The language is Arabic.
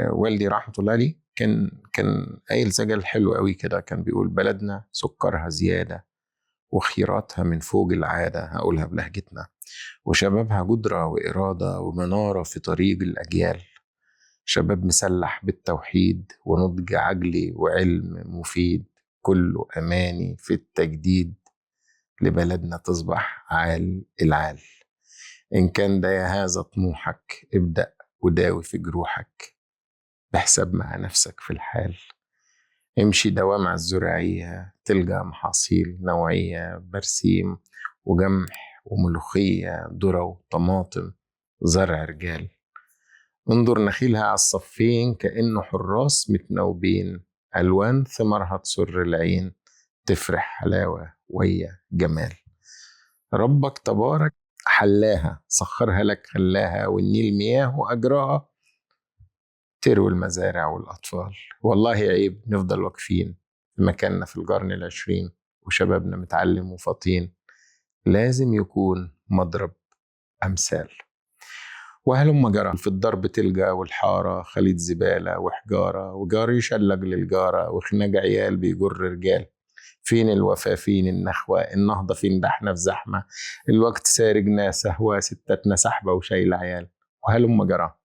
والدي رحمة الله عليه كان قايل سجل حلو قوي كده، كان بيقول: بلدنا سكرها زيادة وخيراتها من فوق العادة، هقولها بلهجتنا، وشبابها قدرة وإرادة ومنارة في طريق الأجيال، شباب مسلح بالتوحيد ونضج عقلي وعلم مفيد، كله أماني في التجديد، لبلدنا تصبح عال العال. إن كان ده يا هذا طموحك، ابدأ وداوي في جروحك، بحساب مع نفسك في الحال، امشي دوامع الزراعية تلقى محاصيل نوعية، برسيم وجمح وملوخية ذرة وطماطم، زرع رجال، انظر نخيلها على الصفين كأنه حراس متناوبين، ألوان ثمرها تسر العين، تفرح حلاوة ويا جمال. ربك تبارك حلاها، سخرها لك خلاها، والنيل مياه وأجراها تروي المزارع والأطفال. والله عيب نفضل واقفين في مكاننا في القرن العشرين وشبابنا متعلم وفطين، لازم يكون مضرب أمثال. وهلم جرى في الضرب تلقى والحارة خليط زبالة وحجارة، وجار يشلق للجارة وخناق عيال بيجر رجال. فين الوفا فين النخوة النهضة فين، ده احنا في زحمة، الوقت سارق ناس هوا ستاتنا سحبة وشايل عيال. وهلم جرى